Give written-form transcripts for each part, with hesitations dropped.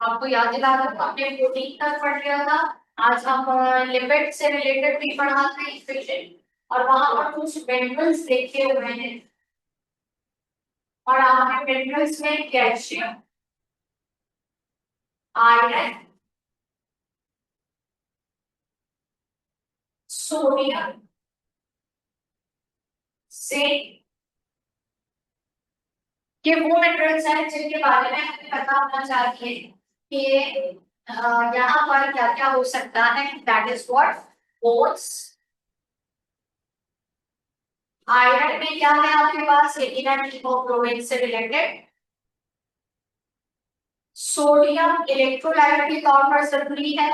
आपको याद दिला था हमने प्रोटीन तक पढ़ लिया था। आज हम लिपिड से रिलेटेड भी पढ़ा था इक्वेशन, और वहां पर कुछ मिनरल्स देखे हुए हैं। और आपने मिनरल्स में कैल्शियम, आयरन, सोडियम, जिंक, ये वो मिनरल्स हैं जिनके बारे में हमें पता होना चाहिए कि यहाँ पर क्या क्या हो सकता है। That is what bones. Iron में क्या है आपके पास, एटीन हीमोग्लोबिन से रिलेटेड। सोडियम इलेक्ट्रोलाइट के तौर पर जरूरी है।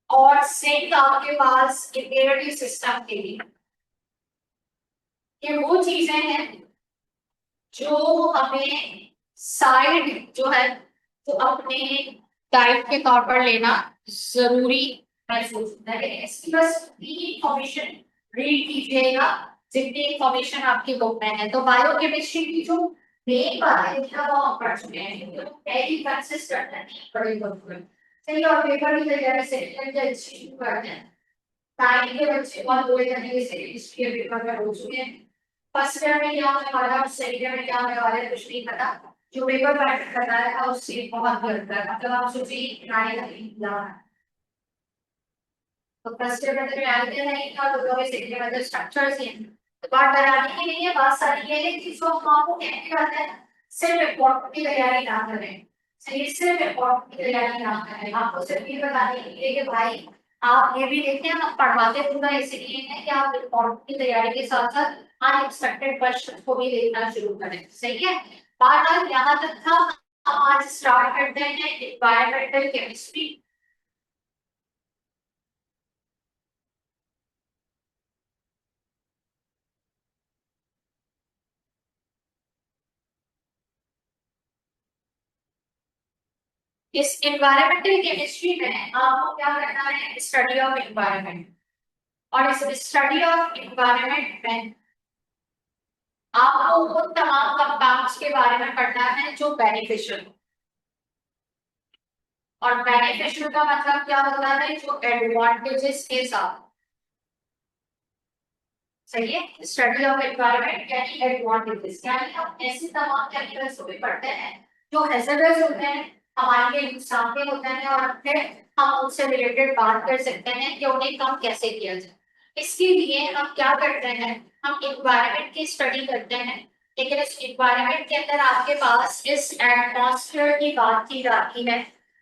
और जिंक आपके पास इम्यूनिटी सिस्टम के लिए। ये वो चीजें हैं जो हमें साइड जो है तो अपने डाइट के तौर पर लेना जरूरी महसूस होता है। इसकी बस इंफॉर्मेशन रीड कीजिएगा जितनी इंफॉर्मेशन आपकी बुक में है। तो बायोकेमिस्ट्री की जो मेन बात है वो आप पढ़ चुके हैं, तो वेरी कंसिस्टेंट है बड़े बुक में। चलिए, और पेपर की तैयारी से शुरू करते हैं। नाइन के बच्चे बहुत बुरे तरीके से हिस्ट्री के पेपर में हो चुके हैं। फर्स्ट ईयर में क्या होने वाला है, सेकंड ईयर में क्या होने वाला है, कुछ नहीं पता। जो पेपर पैटर्न कर रहा है उससे बहुत गलत है। मतलब आप सोचिए नाइन का, तो फर्स्ट ईयर में तो reality है नहीं था, तो अभी सेकंड ईयर में तो स्ट्रक्चर्स ही हैं। तो बात बनाने की नहीं है, बात सारी ये है कि जो हम आपको कहने करते हैं सिर्फ इम्पोर्टेंट की तैयारी ना करें। सही, सिर्फ इम्पोर्टेंट की तैयारी ना करें। आपको सिर्फ ये बताने के लिए कि भाई आप ये भी देखें, हम पढ़ाते पूरा इसलिए है कि आप इम्पोर्टेंट की तैयारी के साथ साथ अनएक्सपेक्टेड क्वेश्चन को भी देखना शुरू करें। सही है, बात आज यहाँ तक था। हम आज स्टार्ट करते हैं एनवायरमेंटल केमिस्ट्री। इस एनवायरमेंटल केमिस्ट्री में आपको क्या करना है, स्टडी ऑफ एनवायरनमेंट। और इस स्टडी ऑफ एनवायरनमेंट में आपको उन तमाम कंपाउंड्स के बारे में पढ़ना है जो बेनिफिशियल। और बेनिफिशियल का मतलब क्या होता है, जो एडवांटेजेस के साथ। सही है, स्टडी ऑफ एनवायरनमेंट यानी एडवांटेजेस, यानी हम ऐसे तमाम केमिकल्स को भी पढ़ते हैं जो हैजर्डस होते हैं, हमारे लिए नुकसान भी होते हैं, और फिर हम उनसे रिलेटेड बात कर सकते हैं कि उन्हें कम कैसे किया जाए। इसके लिए हम क्या करते हैं, हम एनवायरनमेंट की स्टडी करते हैं। लेकिन इस एनवायरनमेंट के अंदर आपके पास इस एटमॉस्फेयर की बात की जाती है।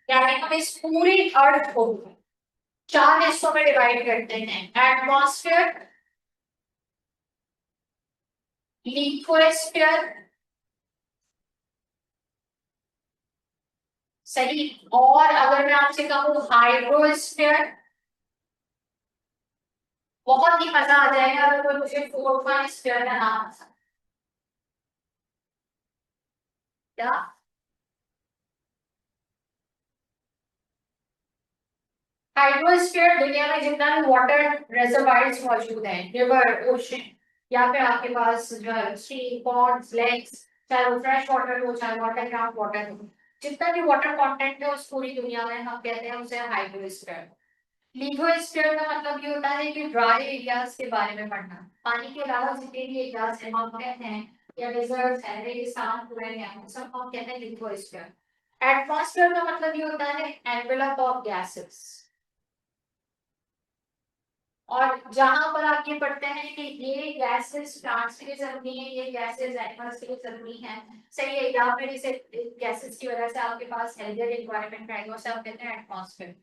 यानी हम इस पूरी अर्थ को चार हिस्सों में डिवाइड करते हैं। एटमॉस्फेयर, लिथोस्फीयर, सही, और अगर मैं आपसे कहूँ हाइड्रोस्फीयर। बहुत ही मजा आ जाएगा अगर कोई मुझे फोर्थ वन स्फीयर का नाम बता। क्या? हाइड्रोस्फीयर दुनिया में जितना भी वाटर रिजर्वायर्स मौजूद हैं, रिवर, ओशन, या फिर आपके पास जो है सी, पॉन्ड्स, लेक्स, चाहे वो फ्रेश वाटर हो चाहे वाटर ग्राउंड वाटर हो, जितना भी वाटर कंटेंट है उस पूरी दुनिया में हम कहते हैं उसे हाइड्रोस्फीयर। लिथोस्फीयर का मतलब ये होता है कि ड्राई एरियाज के बारे में पढ़ना। पानी के अलावा जितने भी एरियाज हैं, माउंटेन हैं या डिजर्ट्स हैं, रेगिस्तान पूरे हैं, उन सबको हम कहते हैं लिथोस्फीयर। एटमॉस्फेयर का मतलब ये होता है एनवेलप ऑफ गैसेस। और जहां पर आप ये पढ़ते हैं कि ये गैसेस प्लांट्स के लिए जरूरी है, ये गैसेस एनिमल्स के लिए जरूरी है। सही है, या फिर इसे गैसेस की वजह से आपके पास हेल्दियर एनवायरनमेंट रहेगा, उसे आप कहते हैं एटमॉस्फेयर।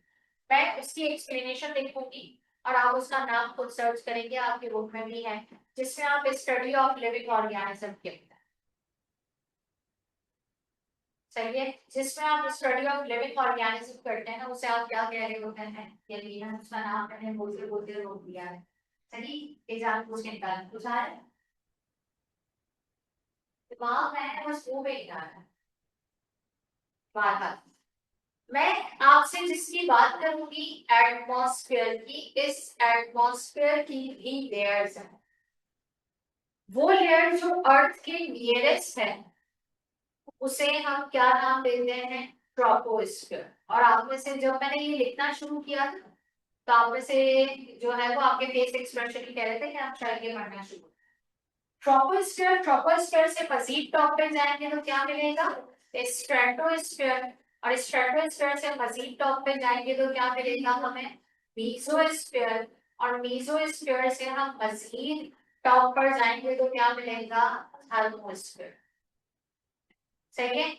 मैं उसकी एक्सप्लेनेशन लिखूंगी और आप उसका नाम खुद सर्च करेंगे, आपकी बुक में भी है, जिसमें आप स्टडी ऑफ लिविंग ऑर्गेनिज्म के। सही है, जिसमें आप स्टडी ऑफ लिविंग ऑर्गेनिज्म करते हैं उसे आप क्या कह रहे होते हैं, ये ना उसका नाम मैंने बोलते बोलते रोक दिया है। सही, एग्जाम पूछ निकाल पूछा है, दिमाग में बस वो बेटा है बार बार। मैं आपसे जिसकी बात करूंगी एटमॉस्फेयर की, इस एटमॉस्फेयर की भी लेयर्स हैं। वो लेयर जो अर्थ के नियरेस्ट है उसे हम क्या नाम देते हैं, ट्रोपोस्फियर। और आप में से जब मैंने ये लिखना शुरू किया था, तो आप में से जो है वो आपके फेस एक्सप्रेशन ही कह रहे थे कि आप शायद ये पढ़ना शुरू। ट्रोपोस्फियर, ट्रोपोस्फियर से मजीद टॉप पे जाएंगे तो क्या मिलेगा, स्ट्रेटोस्फियर। और स्ट्रेटोस्फियर से मजीद टॉप पे जाएंगे तो क्या मिलेगा हमें, मीसोस्फियर। और मीसोस्फियर से हम मजीद टॉप पर जाएंगे तो क्या मिलेगा, थर्मोस्फियर। सही है।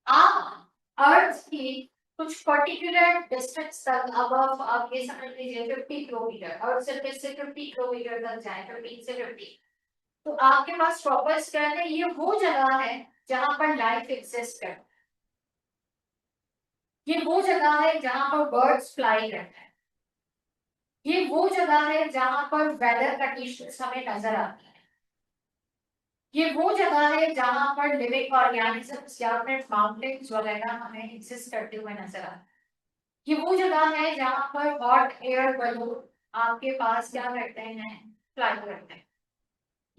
आप अर्थ की कुछ पर्टिकुलर डिस्टेंस तक, अब आप ये समझ लीजिए 50 किलोमीटर, और सिर्फ इससे 50 किलोमीटर तक जाए, 15 से 50, तो आपके पास ट्रोपोस्फियर है, ये वो जगह है जहां पर लाइफ एग्जिस्ट करती है, ये वो जगह है जहां पर बर्ड्स फ्लाई करते हैं, ये वो जगह है जहां पर वेदर कंडीशंस हमें नजर आती है, ये वो जगह है जहां पर लिविंग ऑर्गेनिजम्स या फिर माउंटेन्स वगैरह हमें एग्जिस्ट करते हुए नजर आते हैं, ये वो जगह है जहां पर हॉट एयर बलून आपके पास क्या करते हैं, फ्लाई करते हैं,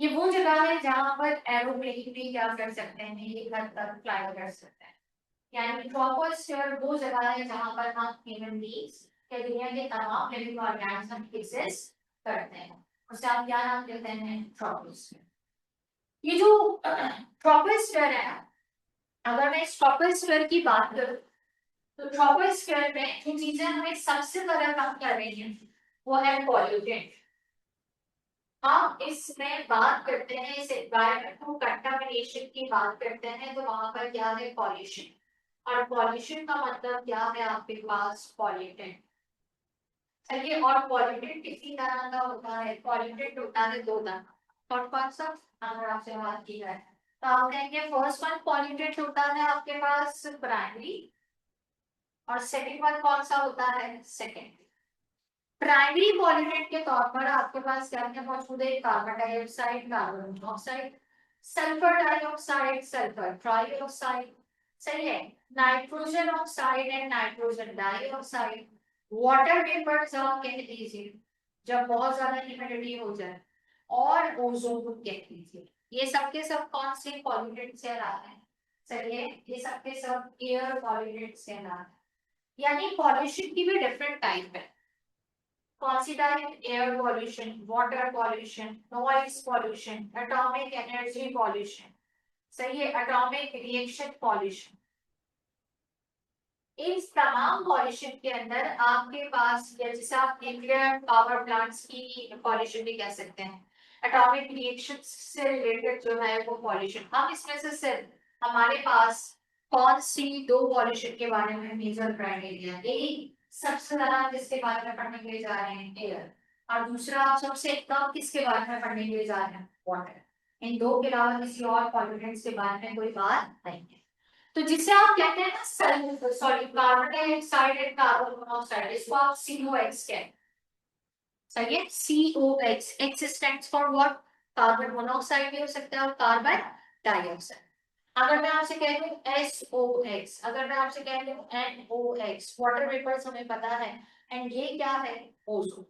ये वो जगह है जहां पर एरोप्लेन भी क्या कर सकते हैं, एक हद तक फ्लाई कर सकते हैं। यानी ट्रोपोस्फियर वो जगह है जहां पर हम ह्यूमन बीइंग्स या दुनिया के तमाम लिविंग ऑर्गेनिज्म एग्जिस्ट करते हैं, उसे आप क्या नाम देते हैं, ट्रोपोस्फियर। ये जो ट्रोपोस्फियर है, अगर मैं इस ट्रोपोस्फियर की बात करूं, तो ट्रोपोस्फियर में जो चीजें हमें सबसे ज्यादा कम कर रही हैं वो है पॉल्यूटेंट। हम इसमें बात करते हैं, इस एनवायरमेंट को कंटामिनेशन की बात करते हैं, तो वहां पर क्या है, पॉल्यूशन। और पॉल्यूशन का मतलब क्या है आपके पास, पॉल्यूटेंट। चलिए, और पॉल्यूटेंट किसी तरह का होता है, पॉल्यूटेंट होता है दो तरह। और कौन सा, अगर आपसे बात की जाए तो आप कहेंगे फर्स्ट वन पॉल्यूटेंट होता है आपके पास प्राइमरी, और सेकंड वन कौन सा होता है, सेकंड। प्राइमरी पॉल्यूटेंट के तौर पर आपके पास क्या क्या मौजूद है, carbon dioxide, carbon monoxide, sulphur dioxide, sulphur trioxide, सही है, nitrogen oxide and nitrogen dioxide, water vapour आप कह लीजिए जब बहुत ज्यादा ह्यूमिडिटी हो जाए, और ओजोन कह लीजिए। ये सब के सब कौन से पॉल्यूटेंट से आ रहे हैं, चलिए ये सब के सब एयर पॉल्यूटेंट से आ रहे हैं। यानी पॉल्यूशन की भी डिफरेंट टाइप है। कौन सी type, air pollution, water pollution, noise pollution, atomic energy pollution, सही है, एटॉमिक रिएक्शन पॉल्यूशन। इन तमाम पॉल्यूशन के अंदर आपके पास, या जिसे आप न्यूक्लियर पावर प्लांट्स की पॉल्यूशन भी कह सकते हैं, एटॉमिक रिएक्शन से रिलेटेड जो है वो पॉल्यूशन, हम इसमें से सिर्फ हमारे पास कौन सी दो पॉल्यूशन के बारे में मेजर क्राइटेरिया, एक सबसे ज्यादा जिसके बारे में पढ़ने के लिए जा रहे हैं, एयर, और दूसरा आप सबसे कम किसके बारे में पढ़ने के लिए जा रहे हैं, वाटर। इन दो के अलावा किसी और पॉल्यूटेंट्स के बारे में कोई बात नहीं है। तो जिसे आप कहते हैं ना, sorry, carbon dioxide and carbon monoxide, इसको आप COX कहते हैं, सही है, COX, x stands for what, carbon monoxide भी हो सकता है और कार्बन डाइऑक्साइड। अगर मैं आपसे कह दूं SOX, अगर मैं आपसे कह दूं NOX, वाटर वेपर्स हमें पता है, एंड ये क्या है, ओजोन।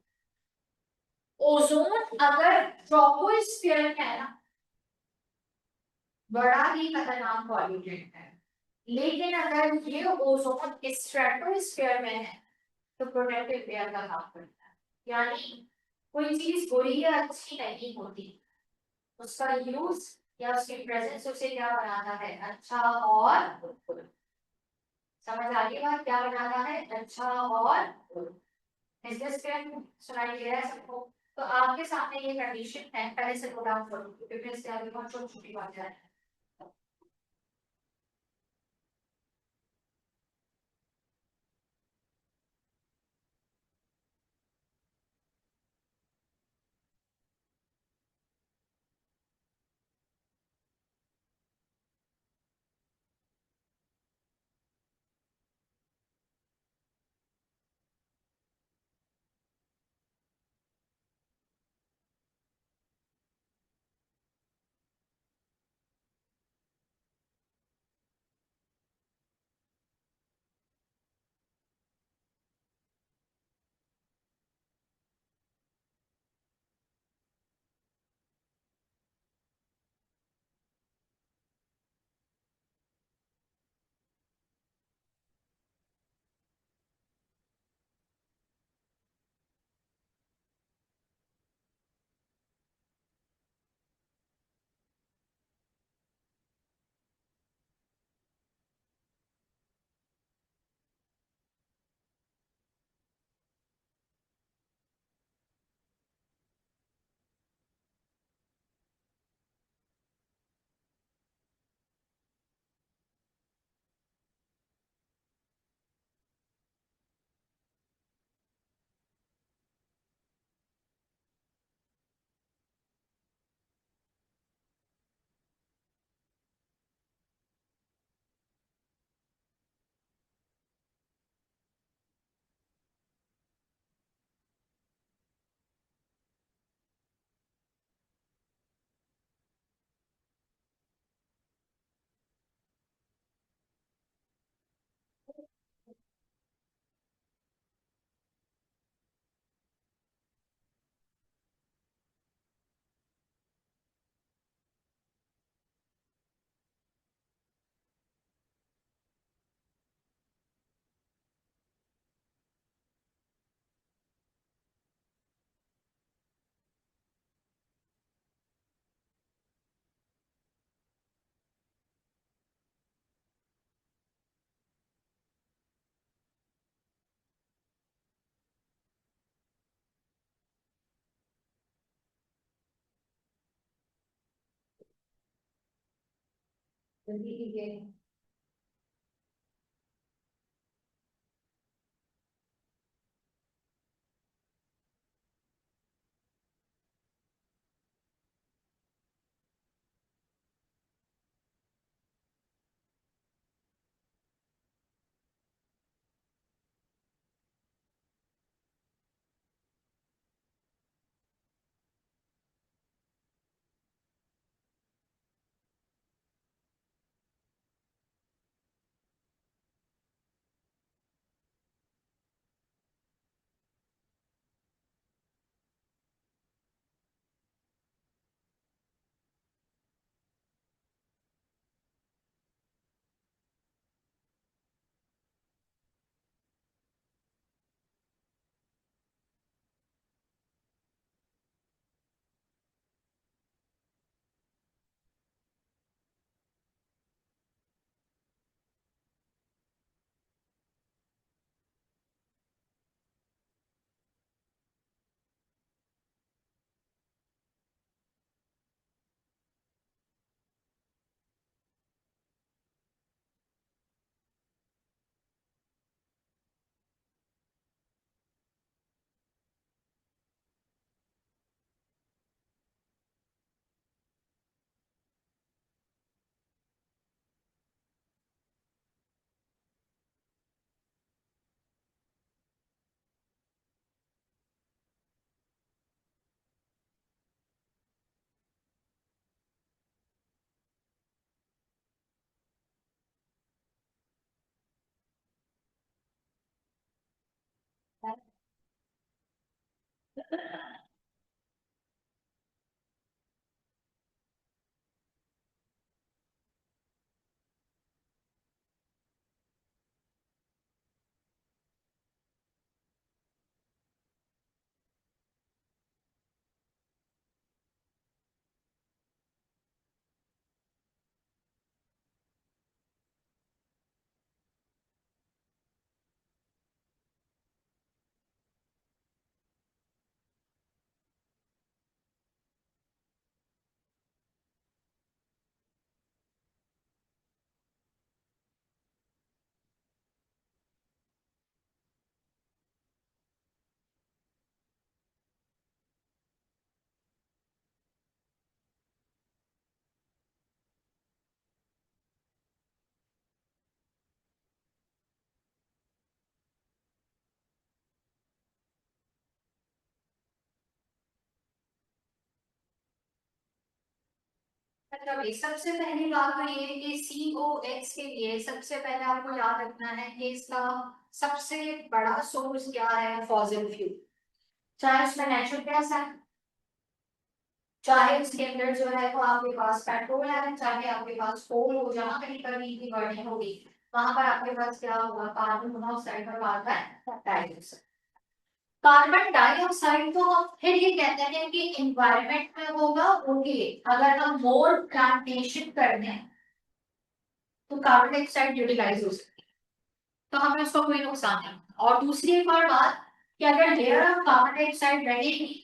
ओजोन अगर ट्रोपोस्फियर है ना, बड़ा ही खतरनाक पॉल्यूटेंट है, लेकिन अगर ये ओजोन स्ट्रेटोस्फीयर में है तो प्रोटेक्टिव लेयर का काम करता है। यानी कोई चीज बुरी या अच्छी नहीं होती, उसका यूज या उसकी प्रेजेंस उसे क्या बनाता है, अच्छा और बुरा। समझ आ गई बात, क्या बनाता है, अच्छा और बुरा। इस दिस कैन सुनाई दे रहा है सबको। तो आपके सामने ये कंडीशन है, पहले से नोट डाउन करो क्योंकि इससे आगे बहुत छोटी छोटी बातें हैं। जल्दी कीजिए। मतलब ये सबसे पहली बात तो ये है कि COX के लिए सबसे पहले आपको याद रखना है कि इसका सबसे बड़ा सोर्स क्या है, फॉसिल फ्यूल। चाहे उसमें नेचुरल गैस है, चाहे उसके अंदर जो है वो आपके पास पेट्रोल है, चाहे आपके पास कोल हो, जहाँ कहीं पर भी बर्निंग होगी वहां पर आपके पास क्या होगा, कार्बन मोनोऑक्साइड और कार्बन डाइऑक्साइड। कार्बन डाइऑक्साइड तो हम फिर ये कहते हैं कि एनवायरनमेंट में होगा, ओके। अगर हम मोर प्लांटेशन कर दें तो कार्बन डाइऑक्साइड यूटिलाइज हो सकती है, तो हमें उसका कोई नुकसान नहीं। और दूसरी एक और बात कि अगर लेयर ऑफ कार्बन डाइऑक्साइड रहेगी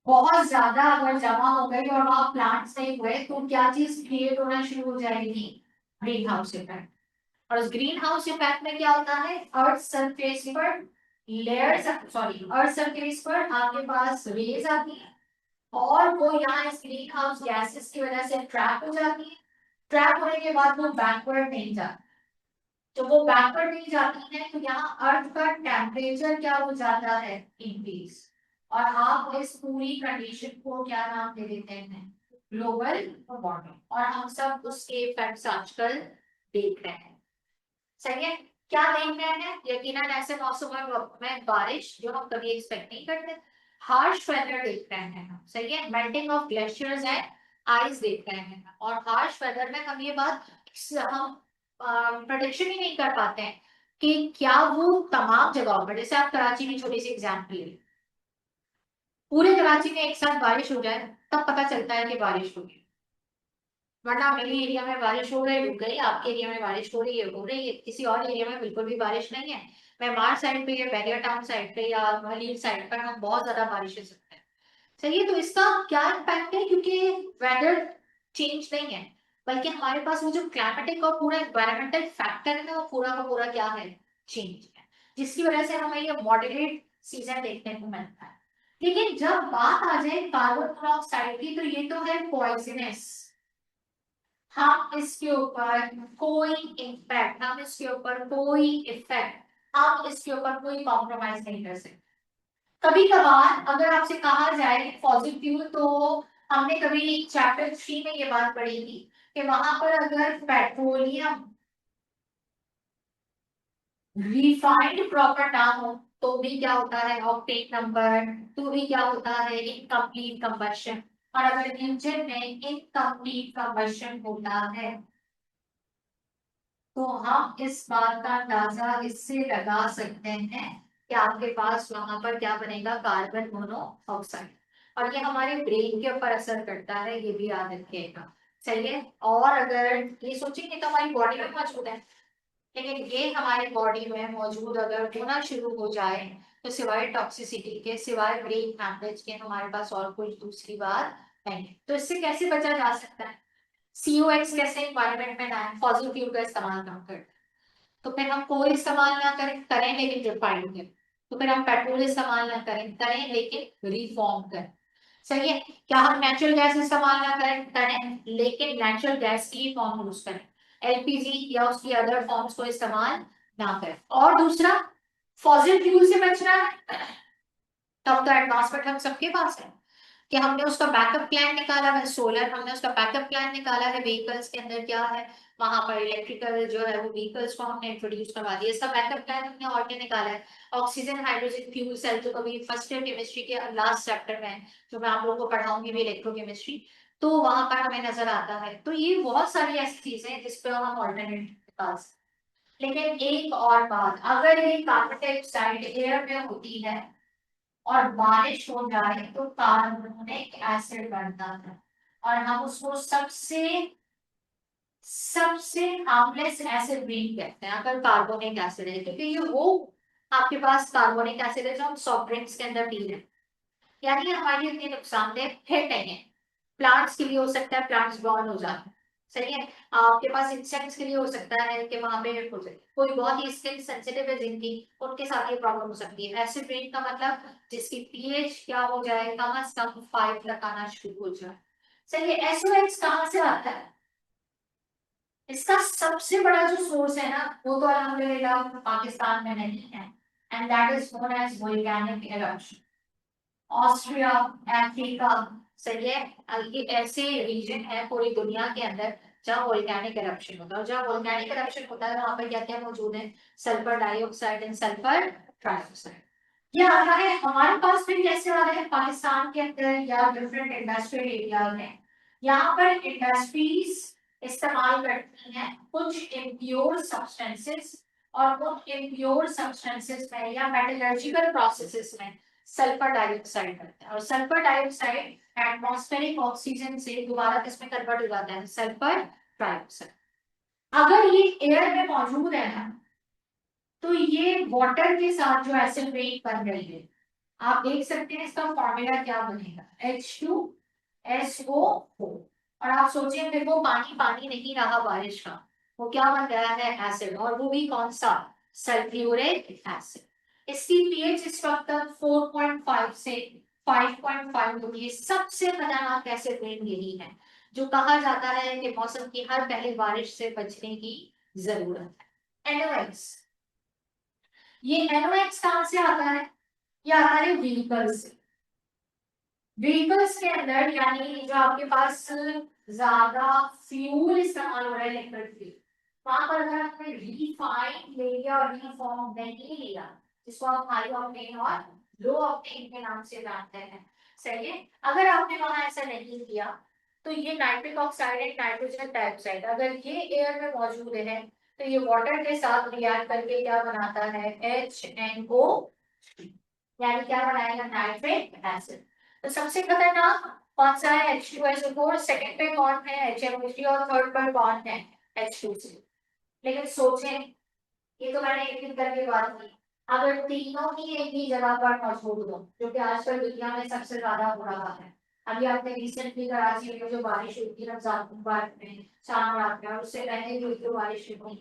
बहुत ज्यादा, अगर जमा हो गई और वहां प्लांट्स नहीं हुए, तो क्या चीज क्रिएट होना शुरू हो जाएगी, ग्रीन हाउस इफेक्ट। और उस ग्रीन हाउस इफेक्ट में क्या होता है, अर्थ सरफेस पर लेयर्स, सॉरी अर्थ सरफेस पर आपके पास रेज आती है और वो यहाँ इस ग्रीन हाउस गैसेस की वजह से ट्रैप हो जाती है। ट्रैप होने के बाद वो बैकवर्ड नहीं जाती। तो वो बैकवर्ड नहीं जाती है तो यहाँ अर्थ का टेम्परेचर क्या हो जाता है, इंक्रीज। और आप इस पूरी कंडीशन को क्या नाम दे देते हैं, ग्लोबल वार्मिंग। और हम सब उसके इफेक्ट्स आजकल देख रहे हैं। सही है। क्या देख रहे हैं, यकीनन ऐसे मौसमों में बारिश जो हम कभी एक्सपेक्ट नहीं करते, हार्श वेदर देख रहे हैं हम। सही है, मेल्टिंग ऑफ ग्लेशियर्स है, आइस देख रहे हैं। और हार्श वेदर में हम ये बात हम प्रोडिक्शन ही नहीं कर पाते हैं कि क्या वो तमाम जगहों पर, जैसे आप कराची की छोटी सी एग्जाम्पल ले, पूरे कराची में एक साथ बारिश हो जाए तब पता चलता है कि बारिश होगी। वरना मेरी एरिया में बारिश हो गई रुक गई, आपके एरिया में बारिश हो रही है, किसी और एरिया में बिल्कुल भी बारिश नहीं है। मेमार साइड पे या बैरियर टाउन साइड पे या मलीर साइड पर हम बहुत ज्यादा बारिश हो सकते हैं। सही है, तो इसका क्या इम्पैक्ट है, क्योंकि वेदर चेंज नहीं है। बल्कि हमारे पास वो जो क्लाइमेटिक और पूरा एनवायरमेंटल फैक्टर है ना, वो पूरा का पूरा क्या है, चेंज है, जिसकी वजह से हमें ये मॉडरेट सीजन देखने को मिलता है। लेकिन जब बात आ जाए कार्बन मोनोऑक्साइड की, तो ये तो है पॉइजनस। हम इसके ऊपर कोई इम्पैक्ट, हम इसके ऊपर कोई इफेक्ट, हम इसके ऊपर कोई कॉम्प्रोमाइज नहीं कर सकते। कभी कभार अगर आपसे कहा जाए फॉसिल फ्यूल, तो हमने कभी चैप्टर 3 में ये बात पढ़ी थी कि वहां पर अगर पेट्रोलियम रिफाइंड प्रॉपर ना हो तो भी क्या होता है ऑक्टेन नंबर, तो भी क्या होता है इनकम्प्लीट कंबशन। और अगर इंजन में इनकम्प्लीट कंबशन होता है तो हम इस बात का अंदाजा इससे लगा सकते हैं कि आपके पास वहां पर क्या बनेगा, कार्बन मोनोऑक्साइड। और ये हमारे ब्रेन के ऊपर असर करता है, ये भी याद रखिएगा। सही है। और अगर ये सोचेंगे तो हमारी बॉडी में मौजूद है, लेकिन ये हमारी बॉडी में मौजूद अगर होना शुरू हो जाए तो सिवाय टॉक्सिसिटी के, सिवाय ब्रेन हैमरेज के, हमारे पास और कोई दूसरी बात नहीं है। तो इससे कैसे बचा जा सकता है? COX कैसे एनवायरमेंट में ना है, फॉसिल फ्यूल का इस्तेमाल कम कर, तो फिर हम कोल इस्तेमाल ना करें, करें लेकिन रिफाइंड करें। तो फिर हम पेट्रोल इस्तेमाल ना करें, करें लेकिन रिफॉर्म करें। सही है। क्या हम नेचुरल गैस इस्तेमाल ना करें, करें लेकिन नेचुरल गैस की फॉर्म यूज करें, LPG या उसकी अदर फॉर्म्स को इस्तेमाल ना करें। और दूसरा, फॉसिल फ्यूल से बचना है, तब तो एडवांसमेंट हम सबके पास है कि हमने उसका बैकअप प्लान निकाला है, सोलर हमने उसका बैकअप प्लान निकाला है, व्हीकल्स के अंदर क्या है, वहां पर इलेक्ट्रिकल जो है वो व्हीकल्स को हमने इंट्रोड्यूस करवा दिया, इसका बैकअप प्लान हमने और क्या निकाला है, ऑक्सीजन हाइड्रोजन फ्यूल सेल, जो कभी फर्स्ट ईयर केमिस्ट्री के लास्ट चैप्टर में है, जो मैं आप लोगों को पढ़ाऊंगी भी इलेक्ट्रोकेमिस्ट्री, तो वहां पर हमें नजर आता है। तो ये बहुत सारी ऐसी चीजें हैं जिसपे हम ऑल्टरनेट निकाल सकते हैं। लेकिन एक और बात, अगर ये कार्बन डाइऑक्साइड एयर में होती है और बारिश हो जाए तो कार्बोनिक एसिड बनता है, और हम उसको सबसे सबसे हार्मलेस एसिड भी कहते हैं अगर कार्बोनिक एसिड है, क्योंकि ये वो आपके पास कार्बोनिक एसिड है जो हम सॉफ्ट ड्रिंक्स के अंदर पी रहे हैं, यानी हमारे लिए इतने नुकसानदेह है नहीं है। प्लांट्स के लिए हो सकता है, प्लांट्स बर्न हो जाते हैं। सही है। आपके पास इंसेक्ट्स के लिए हो सकता है कि वहां पे हो सकता है कोई बहुत ही स्किन सेंसिटिव है जिनकी, उनके साथ ये प्रॉब्लम हो सकती है। एसिड रेन का मतलब जिसकी पीएच क्या हो जाए, कम से कम 5 तक आना शुरू हो जाए। सही है। SOX कहाँ से आता है? इसका सबसे बड़ा जो सोर्स है ना, वो तो अल्हम्दुलिल्लाह पाकिस्तान में नहीं है, and that is known as volcanic eruption. Austria, Africa, सही है। ये ऐसे रीजन है पूरी दुनिया के अंदर जहाँ वोल्केनिक एरप्शन होता है, और जहाँ वोल्केनिक एरप्शन होता है वहां पर क्या क्या मौजूद है, sulphur dioxide and sulphur trioxide. ये आ रहा है हमारे पास भी, कैसे आ रहा है पाकिस्तान के अंदर या डिफरेंट इंडस्ट्रियल एरिया में, यहाँ पर इंडस्ट्रीज इस्तेमाल करती हैं कुछ इम्प्योर सब्सटेंसेस, और उन इम्प्योर सब्सटेंसेस में या मेटलर्जिकल प्रोसेसेस में सल्फर डाइऑक्साइड करते हैं, और सल्फर डाइऑक्साइड एटमॉस्फेरिक ऑक्सीजन से दोबारा किसमें कन्वर्ट हो जाता है, सल्फर ट्राइऑक्साइड। अगर ये एयर में मौजूद है ना, तो ये वाटर के साथ जो एसिड रेन बन रही है, आप देख सकते हैं इसका फॉर्मूला क्या बनेगा, H2SO4। और आप सोचिए फिर वो पानी पानी नहीं रहा बारिश का, वो क्या बन गया है, एसिड, और वो भी कौन सा, सल्फ्यूरिक एसिड। इसकी पीएच इस वक्त 4.5 से 5.5 होती है। सबसे खतरनाक एसिड रेन यही है जो कहा जाता है कि मौसम की हर पहले बारिश से बचने की जरूरत है। NOx, ये NOx कहां से आता है, ये आता है व्हीकल्स से। व्हीकल्स के अंदर यानी जो आपके पास ज्यादा फ्यूल इस्तेमाल हो रहा है, इलेक्ट्रिक फ्यूल, वहां पर अगर आपने रिफाइन ले लिया और रिफॉर्म नहीं लिया, जिसको आप हाई ऑक्टेन और लो ऑक्टेन के नाम से जानते हैं, सही है। अगर आपने वहां ऐसा नहीं किया तो ये nitric oxide and nitrogen dioxide अगर ये एयर में मौजूद है तो ये वाटर के साथ रिएक्ट करके क्या बनाता है, HNO, यानी क्या बनाएगा, नाइट्रिक एसिड। तो सबसे खतरनाक कौन सा है, H2SO4, सेकंड पे कौन है, HMO3, और थर्ड पर कौन है, H2C। लेकिन सोचें, ये तो मैंने एक दिन करके बात की, अगर तीनों ही एक ही जगह पर मौजूद हो, जो कि आजकल दुनिया में सबसे ज्यादा हो रहा है, अभी आपने रिसेंटली कराची में जो बारिश हुई थी रमजान मुबारक में शाम रात में, और उससे पहले भी जो बारिश हुई,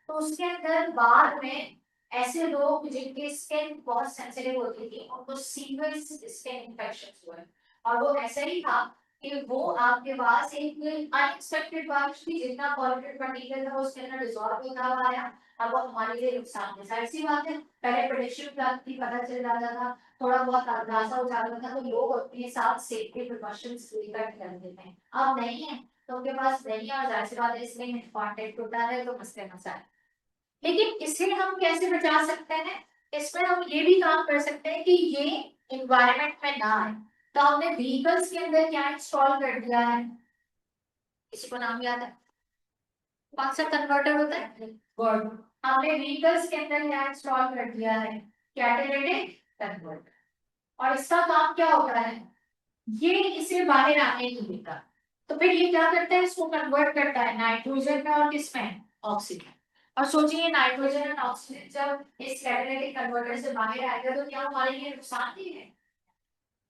तो उसके अंदर बाद में ऐसे लोग जिनकी स्किन बहुत सेंसिटिव होती थी उनको सीवियर स्किन इन्फेक्शन हुए। और वो ऐसा ही था कि वो आपके पास एक अनएक्सपेक्टेड बारिश थी, जितना पॉल्यूटेड मटीरियल था उसके अंदर डिसॉल्व होता हुआ आया। अब वो हमारे लिए नुकसान है, जाहिर सी बात है। पहले प्रोडिक्शन की पता चल जाता था, थोड़ा बहुत अंदाजा हो जाता था, तो लोग अपने साथ सेफ्टी प्रिकॉशंस लेकर करते थे। अब नहीं है, तो उनके पास नहीं है, और जाहिर सी बात है इसलिए कॉन्टेक्ट होता है तो मसले मसाइल। लेकिन इसे हम कैसे बचा सकते हैं? इसमें हम ये भी काम कर सकते हैं कि ये इन्वायरमेंट में ना आए। तो हमने व्हीकल्स के अंदर क्या इंस्टॉल कर दिया है? किसी को नाम याद है? कौन सा कन्वर्टर होता है? वर्ड। हमने व्हीकल्स के अंदर क्या इंस्टॉल कर दिया है? Catalytic converter. और इसका काम क्या होता है? ये इसे बाहर आने नहीं देता। तो फिर ये क्या करता है? इसको कन्वर्ट करता है नाइट्रोजन में और किसमें? ऑक्सीजन। और सोचिए नाइट्रोजन और ऑक्सीजन जब इस कैटालिटिक कन्वर्टर से बाहर आएगा तो क्या हमारे लिए नुकसान नहीं है?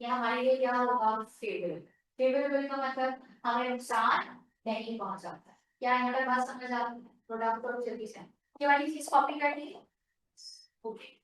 या हमारे लिए क्या होगा? फेवरेबल। फेवरेबल का मतलब हमें नुकसान नहीं पहुंचाता। क्या यहाँ पर बात समझ आ रही है? प्रोडक्ट करो जल्दी से, ये वाली चीज कॉपी कर लीजिए। ओके।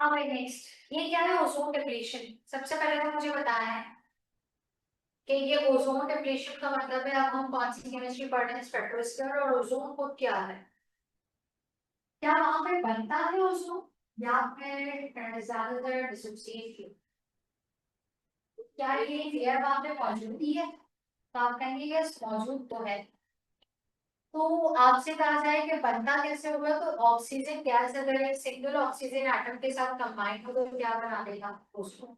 अब नेक्स्ट ये क्या है, ओजोन डिप्लीशन। सबसे पहले तो मुझे बताना है कि ये ओजोन डिप्लीशन का मतलब है, अब हम कौन सी केमिस्ट्री पढ़ रहे हैं, स्पेक्ट्रोस्फीयर, और ओजोन को क्या है, क्या वहां पे बनता है ओजोन या फिर ज्यादातर डिसोसिएट, क्या ये एयर वहां पे मौजूद ही है, तो आप कहेंगे यस मौजूद तो है। तो आपसे कहा जाए कि बनता कैसे होगा, तो ऑक्सीजन गैस अगर एक सिंगल ऑक्सीजन एटम के साथ कंबाइन हो तो क्या बना देगा, ओजोन।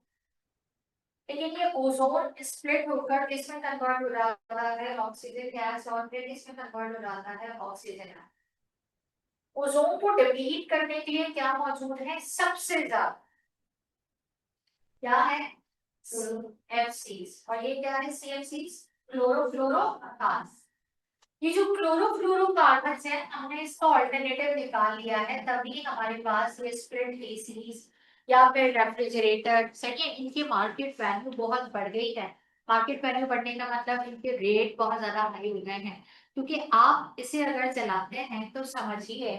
लेकिन ये ओजोन स्प्लिट होकर किसमें कन्वर्ट हो जाता है, ऑक्सीजन गैस, और फिर किसमें कन्वर्ट हो जाता है, ऑक्सीजन। ओजोन को डिप्लीट करने के लिए क्या मौजूद है सबसे ज्यादा, क्या है, एफसीज, और ये क्या है, सीएफसीज, क्लोरोफ्लोरोकार्बन। ये जो क्लोरोफ्लोरोकार्बन है, हमने इसका ऑल्टरनेटिव निकाल लिया है, तभी हमारे पास ये स्प्लिट एसीज या फिर रेफ्रिजरेटर सही है, इनकी मार्केट वैल्यू बहुत बढ़ गई है। मार्केट वैल्यू बढ़ने का मतलब इनके रेट बहुत ज्यादा हाई हो गए हैं, क्योंकि आप इसे अगर चलाते हैं तो समझिए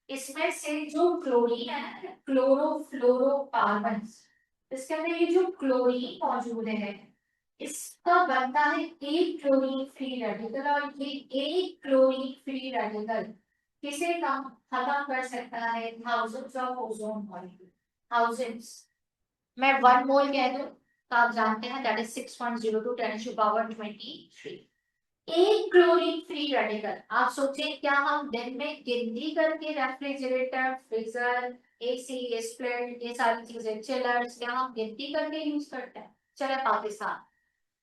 इसमें से जो क्लोरीन है, क्लोरोफ्लोरोकार्बन, इसके अंदर ये जो क्लोरीन मौजूद है, इसका बनता है एक क्लोरीन फ्री रेडिकल, और ये एक क्लोरीन फ्री रेडिकल किसे कम खत्म कर सकता है, thousands of ozone molecule, thousands. मैं 1 मोल कह दूं तो आप जानते हैं दैट इज 6.02 10⁻23। एक क्लोरीन फ्री रेडिकल, आप सोचें क्या हम दिन में गिनती करके रेफ्रिजरेटर, फ्रीजर, एसी, स्प्लिट, ये सारी चीजें, चिलर्स, क्या हम गिनती करके यूज करते हैं। चले पाकिस्तान,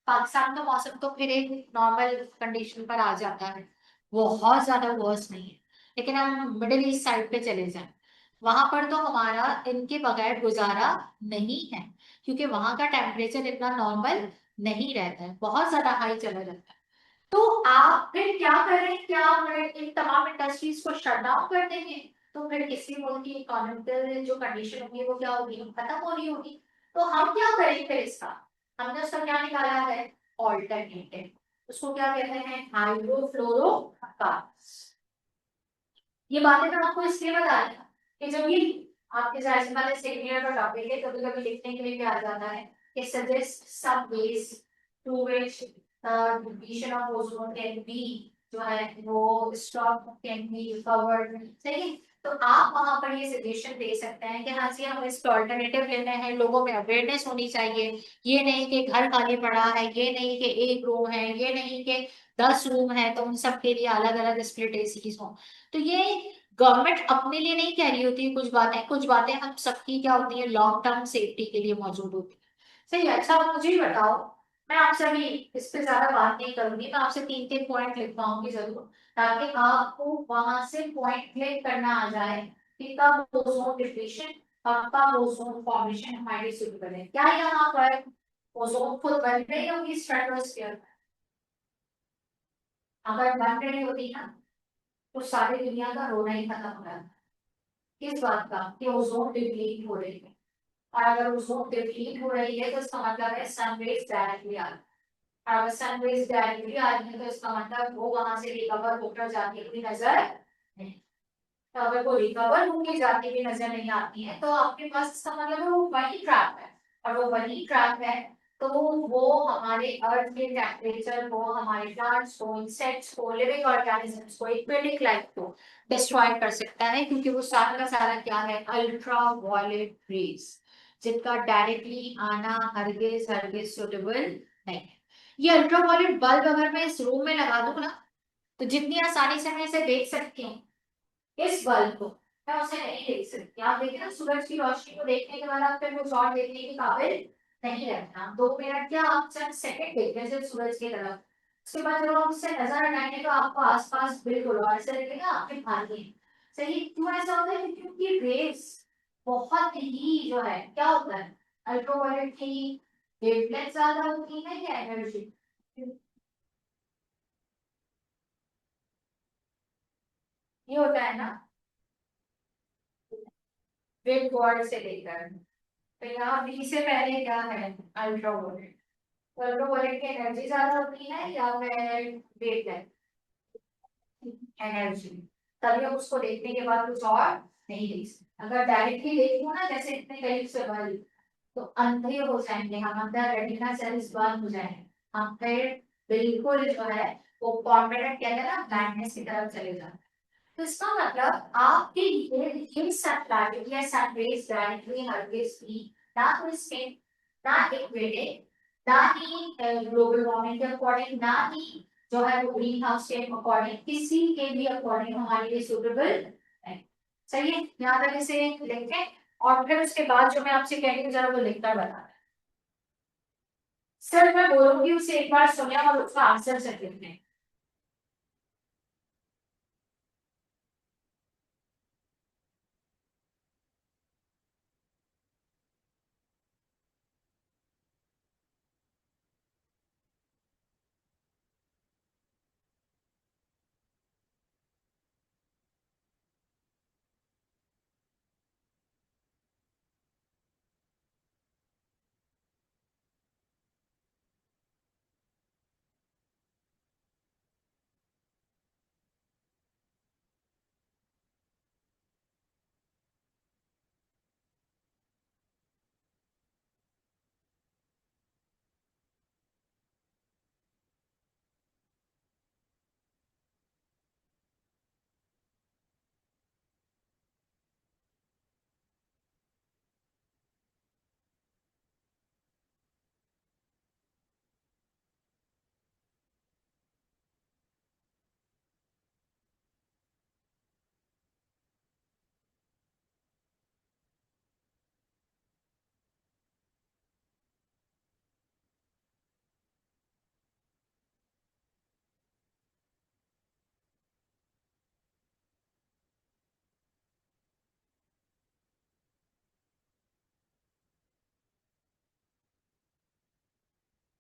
पाकिस्तान का मौसम तो फिर एक नॉर्मल कंडीशन पर आ जाता है, बहुत ज्यादा वर्स नहीं है। लेकिन हम मिडिल ईस्ट साइड पे चले जाएं, वहां पर तो हमारा इनके बगैर गुजारा नहीं है, क्योंकि वहां का टेम्परेचर इतना नॉर्मल नहीं रहता है, बहुत ज्यादा हाई चला जाता है। तो आप फिर क्या करें, क्या हम इन तमाम इंडस्ट्रीज को शट डाउन कर देंगे, तो फिर किसी मुल्क की इकोनॉमिकल जो कंडीशन होगी वो क्या होगी, खत्म हो रही होगी। तो हम क्या करें फिर इसका, हमने उसका क्या निकाला है, ऑल्टरनेटिव। उसको क्या कहते हैं, हाइड्रोफ्लोरोकार्बन्स। ये बातें मैं आपको इसलिए बता रही हूँ कि जब ये आपके जाहिर सी बात है सेकंड ईयर का टॉपिक है, कभी कभी लिखने के लिए क्या आ जाता है कि suggest some ways to which depletion of ozone can be, जो है वो स्टॉप कैन बी कवर्ड, सही है। तो आप वहां पर ये सजेशन दे सकते हैं कि हाँ जी हम इसके ऑल्टरनेटिव लेने हैं, लोगों में अवेयरनेस होनी चाहिए। ये नहीं कि घर खाली पड़ा है, ये नहीं कि एक रूम है, ये नहीं कि 10 रूम है तो उन सब के लिए अलग अलग स्प्लिट एसीज हो। तो ये गवर्नमेंट अपने लिए नहीं कह रही होती है, कुछ बातें हम सबकी क्या होती है, लॉन्ग टर्म सेफ्टी के लिए मौजूद होती है। सही है। अच्छा आप मुझे ही बताओ, मैं आपसे अभी इस पे ज्यादा बात नहीं करूंगी, मैं आपसे 3 3 पॉइंट लिखवाऊंगी जरूर, ताकि आपको वहां से पॉइंट क्लिक करना आ जाए कि कब ओजोन डिप्लीशन और कब ओजोन फॉर्मेशन हमारे सुटेबल है। क्या यहाँ पर ओजोन खुद बन रही होगी स्ट्रेटोस्फीयर, अगर बन रही होती ना तो सारी दुनिया का रोना ही खत्म हो जाता। किस बात का, कि ओजोन डिप्लीट हो रही है, और अगर ओजोन डिप्लीट हो रही है तो इसका मतलब है सनरेज डायरेक्टली आ रही है, और अगर सनरेज डायरेक्टली आ रही है तो इसका मतलब वो वहां से रिकवर होकर जाती हुई नजर नहीं। तो अगर वो रिकवर होके जाती हुई नजर नहीं आती है तो आपके पास इसका मतलब है वो वही ट्रैप है, और वो वही ट्रैप है तो वो हमारे अर्थ के टेम्परेचर को, हमारे प्लांट्स को, इंसेक्ट्स को, लिविंग ऑर्गेनिजम्स को, एक्वेटिक लाइफ को डिस्ट्रॉय कर सकता है, क्योंकि वो सारा का सारा क्या है, अल्ट्रा वायलेट रेज, जिनका डायरेक्टली आना हरगिज हरगिज सुटेबल नहीं है। ये अल्ट्रा वायलेट बल्ब अगर मैं इस रूम में लगा दूं ना, तो जितनी आसानी से मैं इसे देख सकती हूँ, इस बल्ब को मैं उसे नहीं देख सकती। आप देखिए ना, सूरज की रोशनी को देखने के बाद आप फिर कुछ और देखने के काबिल नहीं रहता, 2 मिनट क्या आप चंद सेकंड देखते हैं सिर्फ सूरज की तरफ, उसके बाद जब आप उससे नजर हटाएंगे तो आपको आसपास बिल्कुल और ऐसे लगेगा आपके भागे। सही क्यों ऐसा होता है, क्योंकि उनकी रेस बहुत ही जो है क्या होता है, अल्ट्रावायलेट की वेवलेंथ ज्यादा होती है या एनर्जी, ये होता है ना, वेव गॉड से लेकर। तो यहाँ बी से पहले क्या है, अल्ट्रावायलेट। तो अल्ट्रावायलेट की एनर्जी ज्यादा होती है या फिर वेवलेंथ, एनर्जी, तभी हम उसको देखने के बाद कुछ और नहीं देख सकते। अगर डायरेक्टली देखो ना जैसे इतने करीब से बल्ब, तो अंधे हो जाएंगे हम, अंदर रेटिना सेल्स बर्न हो जाएंगे, हम फिर बिल्कुल जो है वो कॉन्फिडेंट कहते हैं ना ब्लाइंडनेस की तरफ चले जाते। तो इसका मतलब आपके ये सनलाइट या सन रेज डायरेक्टली हर स्क्रीन, ना तो स्किन, ना इक्विटेड, ना ही ग्लोबल वार्मिंग के अकॉर्डिंग, ना ही जो है वो ग्रीन हाउस के अकॉर्डिंग, किसी के भी अकॉर्डिंग हमारे लिए सूटेबल है। सही है, यहाँ तक इसे लिखें। और फिर उसके बाद जो मैं आपसे कह रही हूँ जरा वो लिखकर बता। सर मैं बोलूंगी उसे एक बार सुने और उसका आंसर सर लिखने।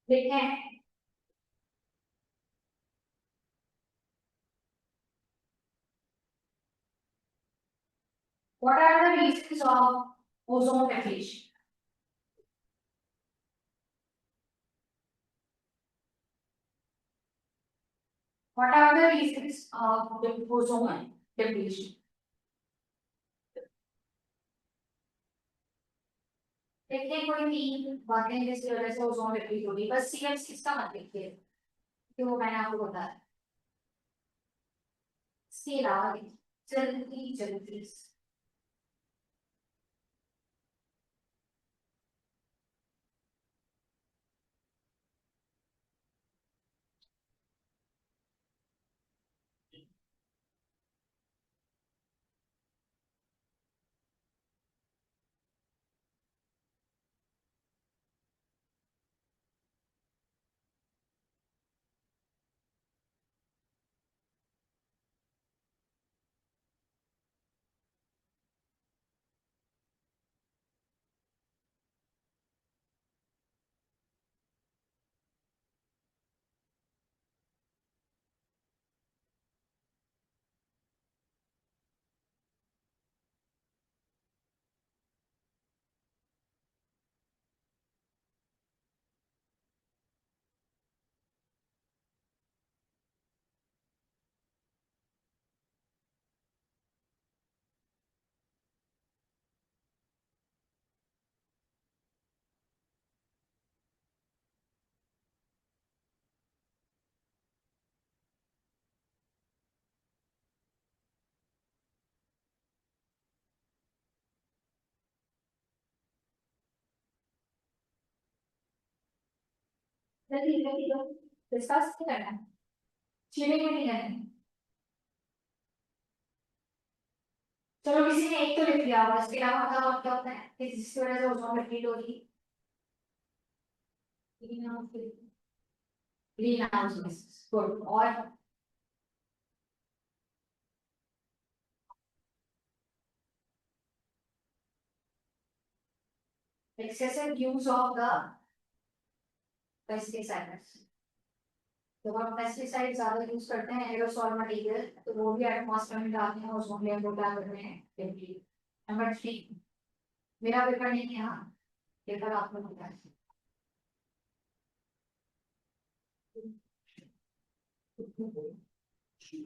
देखें, what are the reasons of ozone depletion? What are the reasons of the ozone depletion? देखिए कोई तीन बातें जिसकी वजह से ओजोन डिप्लीट होगी, बस सीएफ इसका मत देखिए कि वो मैंने आपको बताया। इसके अलावा जल्दी जल्दी जल्दी जल्दी डिस्कस नहीं करना है, चीटिंग भी नहीं करनी। चलो किसी ने एक तो लिख दिया होगा, इसके अलावा बताओ और क्या होता है कि जिसकी वजह से ओजोन डिप्लीट होगी। Green house gases, good. और excessive use of the pesticides, जब हम पेस्टिसाइड ज्यादा यूज करते हैं एरोसॉल मटेरियल, तो वो भी एटमॉस्फेयर में डालते हैं, ओजोन लेयर को क्या करते हैं डिप्लीट। नंबर 3, मेरा पेपर नहीं है, हाँ पेपर आपको मिला है।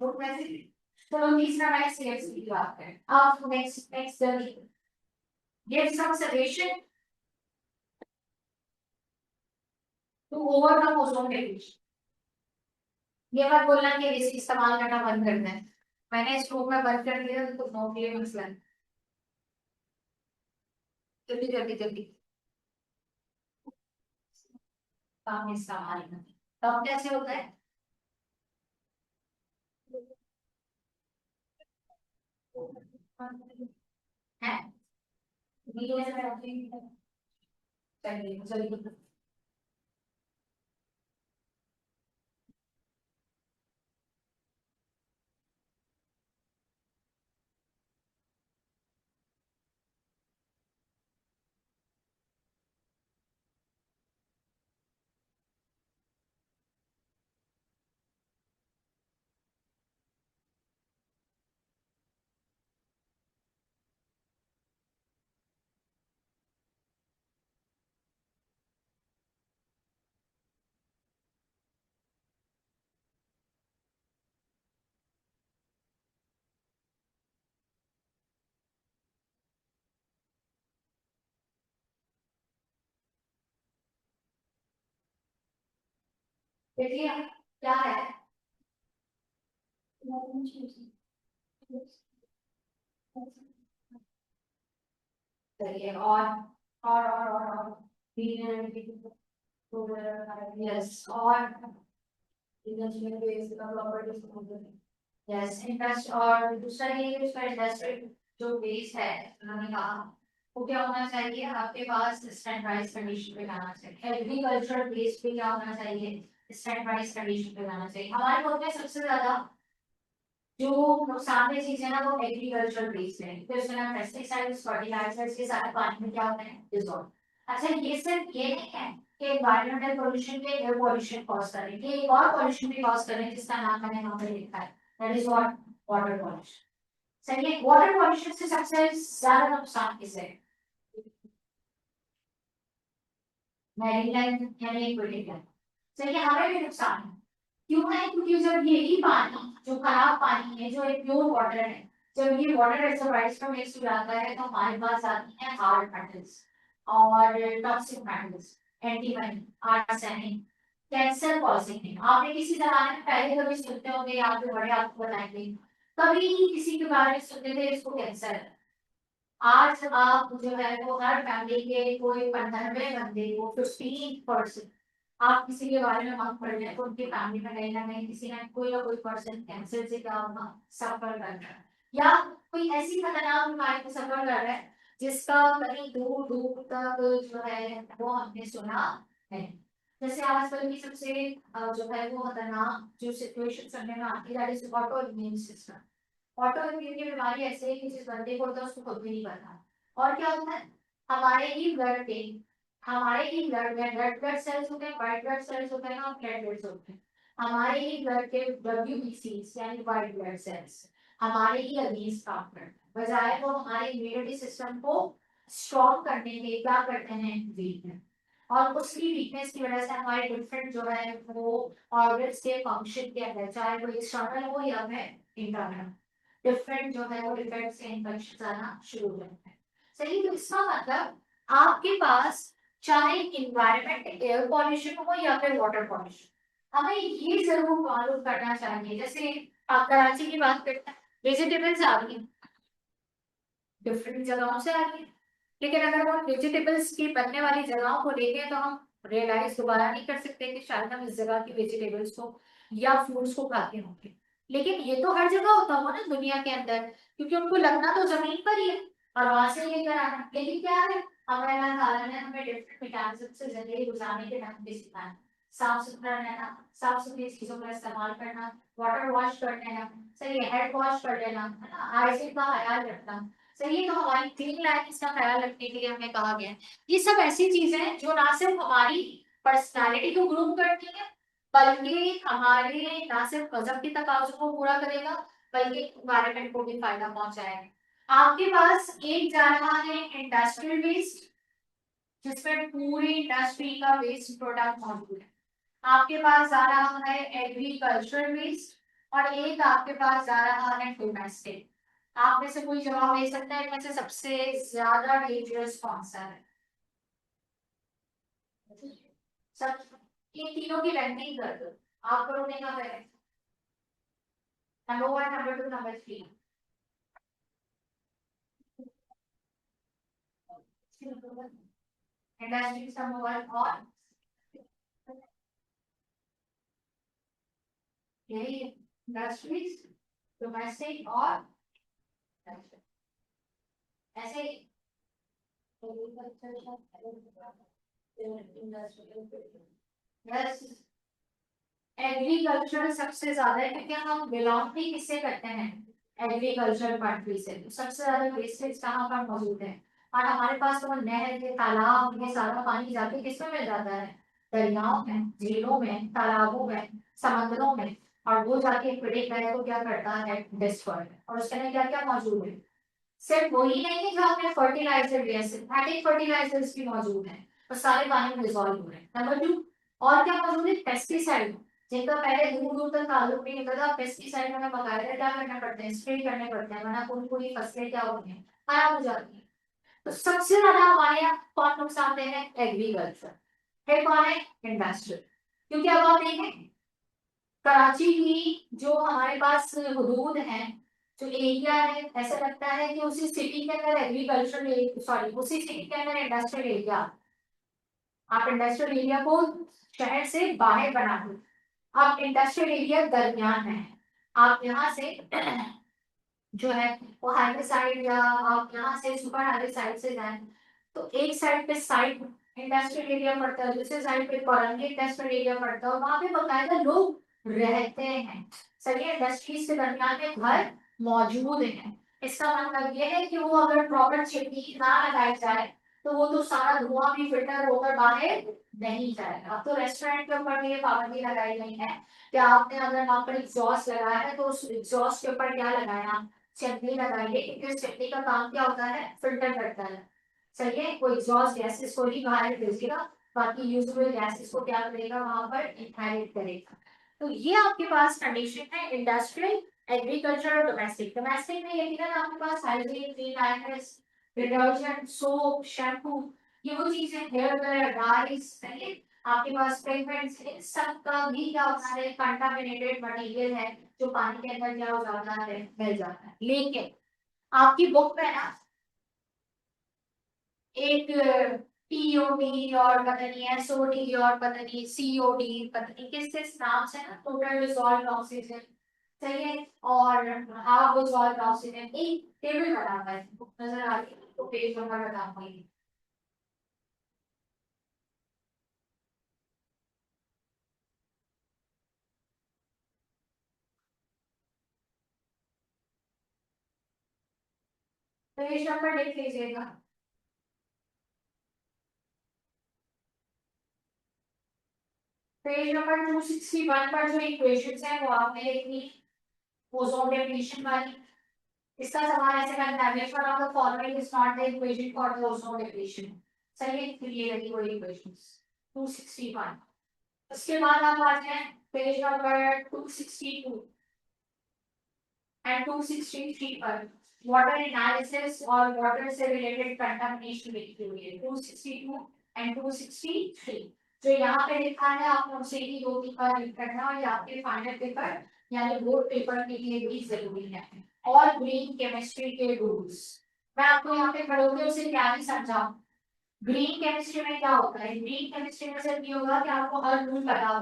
वो कैसे चलो तीसरा मैं CFC की बात करें। अब नेक्स्ट जल्दी give some suggestion to overcome ozone depletion। ये मत बोलना कि इसी इस्तेमाल करना बंद करना है, मैंने इस रूम में बंद कर दिया तो नो के लिए मसला है। जल्दी जल्दी जल्दी काम इस्तेमाल करना। तब कैसे होता है? है वीडियो से चलिए जल्दी। देखिए क्या है, चलिए और यस और यस इंटरेस्ट। और दूसरा ये कि उसका इंडस्ट्री जो बेस है उन्होंने कहा वो क्या होना चाहिए, आपके पास स्टैंडर्डाइज कंडीशन पे जाना चाहिए। एग्रीकल्चरल बेस पे क्या होना चाहिए, स्टैंडर्डाइज कंडीशन पे जाना चाहिए। हमारे मुल्क में सबसे ज्यादा जो नुकसानदेह चीजें ना वो एग्रीकल्चरल बेस्ड है, फिर उसमें पेस्टिसाइड्स फर्टिलाइजर्स के साथ पानी में क्या होते हैं डिसॉल्व। अच्छा ये सिर्फ ये नहीं है कि एनवायरमेंटल पोल्यूशन के एयर पोल्यूशन कॉज कर रहे हैं, एक और पोल्यूशन भी कॉज कर रहे हैं जिसका नाम मैंने यहाँ पे लिखा है, that is what, water pollution. चलिए वाटर पोल्यूशन से सबसे ज्यादा नुकसान किसे है? मैरीन लाइफ यानी एक्वेटिक लाइफ। चलिए हमें भी नुकसान है, क्यों है? क्योंकि जब यही पानी जो खराब पानी है, जो एक प्योर वाटर है, जब ये वाटर रिजर्वायर्स में मिक्स हो जाता है तो हमारे पास आती है हार्ड मेटल्स और toxic metals, antimony, arsenic, cancer causing है। आपने किसी जमाने में पहले कभी सुनते होंगे या फिर बड़े आपको बताएंगे, कभी किसी के बारे में सुनते थे इसको कैंसर है। आज आप जो है वो हर फैमिली के कोई 95 बंदे को 15% आप किसी के बारे में बात पढ़ लें तो उनकी फैमिली में कहीं ना कहीं किसी ना कोई पर्सन कैंसर से क्या होगा, सफर कर रहा है, या कोई ऐसी खतरनाक बीमारी से सफर कर रहा है जिसका कहीं दूर दूर तक जो है वो हमने सुना है। जैसे आजकल की सबसे जो है वो खतरनाक जो सिचुएशन सुनने में आती है, that is auto immune system. Auto immune की बीमारी ऐसे है कि जिस बंदे को होता है उसको खुद भी नहीं पता। और क्या होता है, हमारे ही ब्लड के हमारे ही ब्लड में रेड ब्लड सेल्स होते हैं, व्हाइट ब्लड सेल्स होते हैं और प्लेटलेट्स होते हैं। हमारे ही ब्लड के WBC यानी व्हाइट ब्लड सेल्स हमारे ही अगेंस्ट काम करते हैं, बजाय वो हमारे इम्यूनिटी सिस्टम को स्ट्रॉन्ग करने के क्या करते हैं, वीक है। और उसकी वीकनेस की वजह से हमारे डिफरेंट जो है वो ऑर्गन्स के फंक्शन के अंदर, चाहे वो एक्सटर्नल हो या फिर इंटरनल, डिफरेंट जो है वो डिफेक्ट से इन्फेक्शन आना शुरू हो जाता है। सही, तो इसका मतलब आपके पास चाहे इन्वायरमेंट एयर पॉल्यूशन हो या फिर वाटर पॉल्यूशन, हमें ये जरूर मालूम करना चाहिए। जैसे आप कराची की बात करते हैं, वेजिटेबल्स आ रही हैं डिफरेंट जगहों से आ रही है, लेकिन अगर वो वेजिटेबल्स की बनने वाली जगहों को देखें तो हम रियलाइज दोबारा नहीं कर सकते कि शायद हम इस जगह की वेजिटेबल्स को या फ्रूट्स को खाते होंगे। लेकिन ये तो हर जगह होता होगा ना दुनिया के अंदर, क्योंकि उनको लगना तो जमीन पर ही है और वहां से लेकर आना। लेकिन क्या है, हमें अल्लाह ताला ने हमें डिफरेंट मैकेनिज्म से जिंदगी गुजारने के ढंग भी सिखाया। साफ सुथरा रहना, साफ सुथरी चीजों का इस्तेमाल करना, वाटर वॉश कर लेना, सही है, हेड वॉश कर लेना, है ना, हाइजीन का ख्याल रखना। सही है, तो हमारी क्लीन लाइफ का ख्याल रखने के लिए हमें कहा गया है। ये सब ऐसी चीजें हैं जो ना सिर्फ हमारी पर्सनालिटी को ग्रूम करती है, बल्कि हमारे ना सिर्फ मजहब की तकाज़ों को पूरा करेगा, बल्कि एनवायरनमेंट को भी फायदा पहुंचाएगा। आपके पास एक जा रहा है इंडस्ट्रियल वेस्ट, जिसमें पूरी इंडस्ट्री का वेस्ट प्रोडक्ट मौजूद है। आपके पास आ रहा है एग्रीकल्चरल वेस्ट, और एक आपके पास जा रहा है डोमेस्टिक। आप में से कोई जवाब दे सकता है इनमें से सबसे ज्यादा डेंजरस कौन सा है? सब इन तीनों की रैंकिंग कर दो, आप करोगे ना करें? Number 1, number 2, number 3। Industries number 1 और यही इंडस्ट्रीज, डोमेस्टिक और ऐसे यस, एग्रीकल्चर सबसे ज्यादा है क्योंकि हम बिलोंग भी किससे करते हैं? एग्रीकल्चर कंट्री से। तो सबसे ज्यादा वेस्टेज कहाँ पर मौजूद है? और हमारे पास तो नहर है, तालाब, ये सारा पानी जाके किसमें मिल जाता है? दरियाओं में, झीलों में, तालाबों में, समंदरों में। और वो जाके फिर गए तो क्या करता है? डिस्ट्रॉय। और उसके अंदर क्या क्या मौजूद है? सिर्फ वही नहीं है जो आपने फर्टिलाइजर लिया, सिंथेटिक फर्टिलाइजर्स भी मौजूद हैं और सारे पानी में डिजोल्व हो रहे हैं। नंबर 2, और क्या मौजूद है? पेस्टिसाइड, जिनका पहले दूर दूर तक ताल्लुक नहीं होता था। पेस्टिसाइड हमें बकायदा क्या करना पड़ता है? स्प्रे करने पड़ते हैं, वरना कोई कोई फसलें क्या होती हैं? खराब हो जाती हैं। तो सबसे ज्यादा हमारे यहाँ कौन नुकसान दे रहे हैं? एग्रीकल्चर। फिर कौन है? इंडस्ट्री। क्योंकि अब आप देखें, कराची की जो हमारे पास हदूद है, जो एरिया है, ऐसा लगता है कि उसी सिटी के अंदर एग्रीकल्चर, सॉरी उसी सिटी के अंदर इंडस्ट्रियल एरिया। आप इंडस्ट्रियल एरिया को शहर से बाहर बना दो, आप इंडस्ट्रियल एरिया दरमियान में है। आप यहाँ से जो है वो हाईवे साइड, या आप यहाँ से सुपर हाईवे साइड से जाए तो एक साइड पे साइड इंडस्ट्रियल एरिया पड़ता है, दूसरे साइड पे कोरंगी इंडस्ट्रियल एरिया पड़ता है, और वहां पे बकायदा लोग रहते हैं। सभी इंडस्ट्रीज के दरमियान में घर मौजूद है। इसका मतलब ये है कि वो अगर प्रॉपर चिमनी ना लगाई जाए तो वो तो सारा धुआं भी फिल्टर होकर बाहर नहीं जाएगा। अब तो रेस्टोरेंट के ऊपर भी ये पाबंदी लगाई गई है कि आपने अगर वहां पर एग्जॉस्ट लगाया है तो उस एग्जॉस्ट के ऊपर क्या लगाया? चटनी लगाइए, क्योंकि उस चटनी का काम क्या होता है? फिल्टर करता है। चलिए, वो एग्जॉस्ट गैसेस को ही बाहर भेजेगा, बाकी यूजेबल गैसेस को क्या करेगा? वहां पर इनहेरिट करेगा। तो ये आपके पास कंडीशन है इंडस्ट्रियल, एग्रीकल्चर और डोमेस्टिक। डोमेस्टिक में ये थी ना आपके पास hygiene, cleanliness, detergent, soap, shampoo, ये वो चीजें, हेयर कलर, डाइस, आपके पास पिगमेंट्स, इन सब का भी क्या होता है? कंटामिनेटेड मटेरियल है जो पानी के अंदर क्या हो जाता है? मिल जाता है। लेकिन आपकी बुक में ना एक टीओडी और पता नहीं एसओडी और पता नहीं सीओडी, पता नहीं किस किस नाम से ना, टोटल डिसॉल्व ऑक्सीजन, सही है, और हाफ डिसॉल्व ऑक्सीजन, एक टेबल बना हुआ है, बुक नजर आ रही है तो पेज नंबर बताऊंगी। पेज नंबर लिख लीजिएगा। पेज नंबर 261 पर जो इक्वेशंस है वो आपने लिखनी, ओजोन डिप्लीशन वाली। इसका सवाल ऐसे करता है, which one of the following is not the equation for the ozone depletion? चलिए फिर ये रही वो इक्वेशंस 261। उसके बाद आप आ जाए पेज नंबर 262 एंड 263 पर वाटर एनालिसिस और वाटर से रिलेटेड कंटामिनेशन लिखी हुई है 262 एंड 263। जो यहाँ पे लिखा है आपको उसे ही दो तीन बार रीड करना, और ये आपके फाइनल पेपर यानी बोर्ड पेपर के लिए भी जरूरी है। और ग्रीन केमिस्ट्री के रूल्स मैं आपको यहाँ पे खड़े होकर उसे क्या ही समझाऊं। ग्रीन केमिस्ट्री में क्या होता है? ग्रीन केमिस्ट्री में सिर्फ ये होगा कि आपको हर रूल पता हो।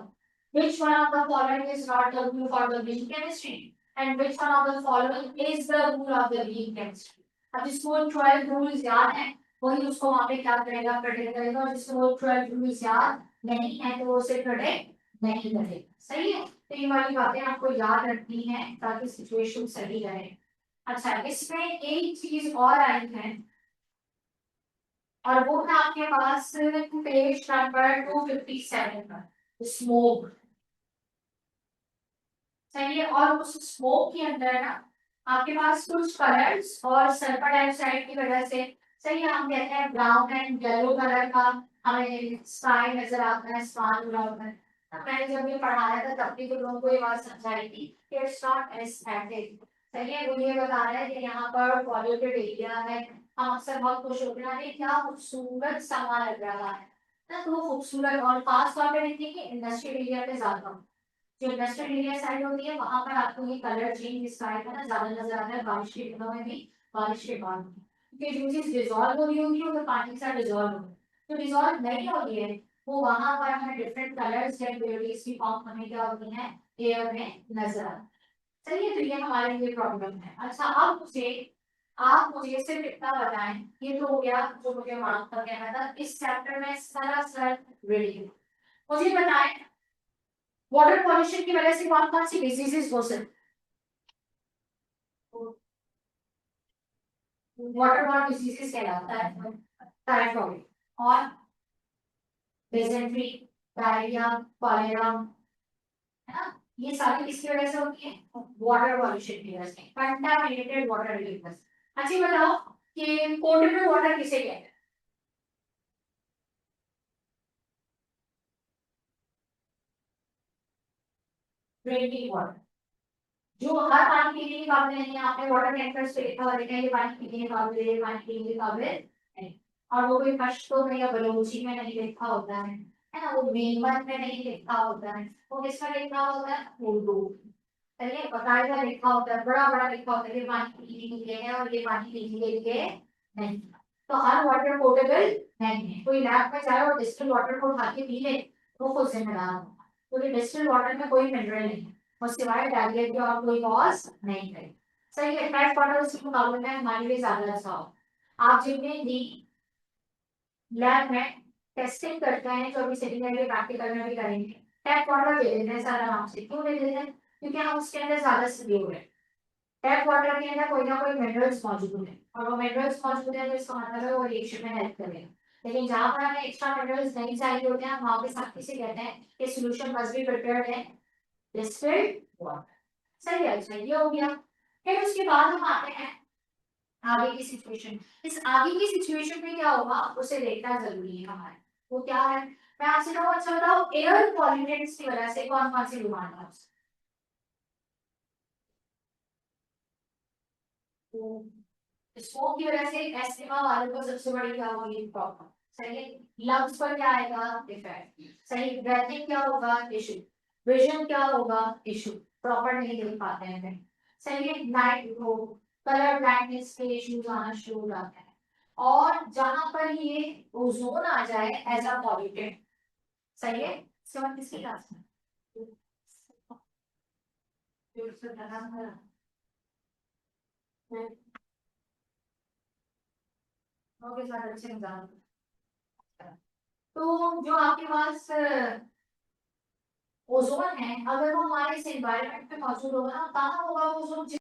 Which one of the following is not the rule for the green chemistry? And which one of the following is the rule of the green chemistry? अब जिसको 12 rules याद है वही उसको वहां पे क्या करेगा? प्रेडिक्ट करेगा। और जिसको वो 12 rules याद नहीं है तो वो उसे प्रेडिक्ट नहीं करेगा। सही है, तो ये वाली बातें आपको याद रखनी है ताकि सिचुएशन सही रहे। अच्छा, इसमें एक चीज और आई है, और वो है आपके पास पेज नंबर 257 पर, स्मोक। सही है, और उस स्मोक के अंदर ना आपके पास कुछ कलर्स और सल्फर डाइऑक्साइड की वजह से, सही है, हम कहते हैं ब्राउन एंड येलो कलर का हमें स्काई नजर आता है, आसमान पूरा होता है। मैंने जब ये पढ़ाया था तब भी तो लोगों को ये बात समझाई थी कि इट्स नॉट एस्थेटिक। सही है, वो ये बता रहा है कि यहाँ पर पॉल्यूटेड एरिया है, हम अक्सर बहुत खुश होते हैं अरे क्या खूबसूरत समा लग रहा है ना, तो वो खूबसूरत और खास तौर पे देखिए कि इंडस्ट्रियल एरिया पे ज्यादा, जो इंडस्ट्रियल एरिया साइड होती है वहां पर आपको ये कलर चेंज इस टाइप का ना ज्यादा नजर आता है बारिश के दिनों में भी, बारिश के बाद भी। क्योंकि जो चीज डिजॉल्व हो रही होगी वो तो पानी के साथ डिजॉल्व हो रही है, जो डिजॉल्व नहीं हो रही है वो वहां पर हमें डिफरेंट कलर्स या वेरिएस की फॉर्म हमें क्या होती है एयर में नजर आती है। चलिए तो ये हमारे लिए प्रॉब्लम है। अच्छा अब मुझे आप मुझे सिर्फ इतना बताएं, ये तो हो गया जो मुझे मार्क का कहना था इस चैप्टर में सरासर रीडिंग। मुझे बताएं वाटर पॉल्यूशन की वजह से कौन कौन सी डिजीजेस हो सकती है। वाटर बॉर्न डिजीजेस कहलाता है टाइफाइड और डिसेंट्री, डायरिया, कॉलेरा, है ना, ये सारी किसकी वजह से होती है वाटर पॉल्यूशन की वजह से, कंटामिनेटेड वाटर की वजह से। अच्छा बताओ कि पोर्टेबल वाटर किसे कहते हैं। ड्रिंकिंग वाटर, जो हर पानी पीने के काबिल नहीं है, आपने वाटर टैंकर्स पे लिखा हुआ देखा है ये पानी पीने के काबिल है, ये पानी पीने के काबिल नहीं। और वो कोई पश्तो में या बलूची में नहीं लिखा होता है ना, वो मेमन में नहीं लिखा होता है, वो किसमें लिखा होता है उर्दू, चलिए बकायदा लिखा होता है, बड़ा बड़ा लिखा होता है ये पानी पीने के लिए है और ये पानी पीने के लिए नहीं। तो हर वाटर पोर्टेबल नहीं है, कोई लैब में जाए और डिस्टिल वाटर को उठा के पी ले वो खुद जिम्मेदार होगा, क्योंकि डिस्टिल वाटर में कोई मिनरल नहीं है और सिवाय डायरिया के और कोई कॉज नहीं करे। सही है, फ्रेश वाटर उसके मुकाबले में हमारे लिए ज्यादा अच्छा हो। आप जितने भी लैब में टेस्टिंग करते हैं जो अभी सेकेंडरी प्रैक्टिकल में भी करेंगे, टैप वाटर दे देते हैं सर आराम से, क्यों दे देते हैं क्योंकि हम उसके अंदर ज्यादा सिक्योर है। टैप वाटर के अंदर कोई ना कोई मिनरल्स मौजूद है और वो मिनरल्स मौजूद है तो इसका मतलब है वो रिएक्शन में हेल्प करेगा। लेकिन जहां पर हमें एक्स्ट्रा मिनरल्स नहीं चाहिए होते हैं वहां पे सख्ती से कहते हैं कि सोल्यूशन मस्ट बी प्रिपेयर्ड है डिस्टिल्ड वाटर। सही है, अच्छा ये हो गया। फिर उसके बाद हम आते हैं आगे की सिचुएशन। इस आगे की सिचुएशन में क्या होगा उसे देखना जरूरी है हमारे, वो क्या है मैं आपसे कहूँ। अच्छा बताओ एयर पॉल्यूटेंट्स की वजह से कौन कौन सी बीमारियां हो सकती, स्मोक की वजह से एस्थमा वालों को सबसे बड़ी क्या होगी प्रॉब्लम। सही है, लंग्स पर क्या आएगा इफेक्ट, सही, ब्रीथिंग क्या होगा इशू, विजन क्या होगा इशू, प्रॉपर नहीं देख पाते हैं फिर। सही है, नाइट वो कलर ब्लाइंडनेस के इश्यूज आना शुरू हो जाते हैं। और जहां पर ये ओजोन आ जाए एज अ पॉल्यूटेंट, सही है, इसके बाद किसकी क्लास में ओके सर अच्छे एग्जाम। तो जो आपके पास ओजोन है अगर वो हमारे इस एनवायरनमेंट में मौजूद होगा ना कहाँ होगा ओजोन।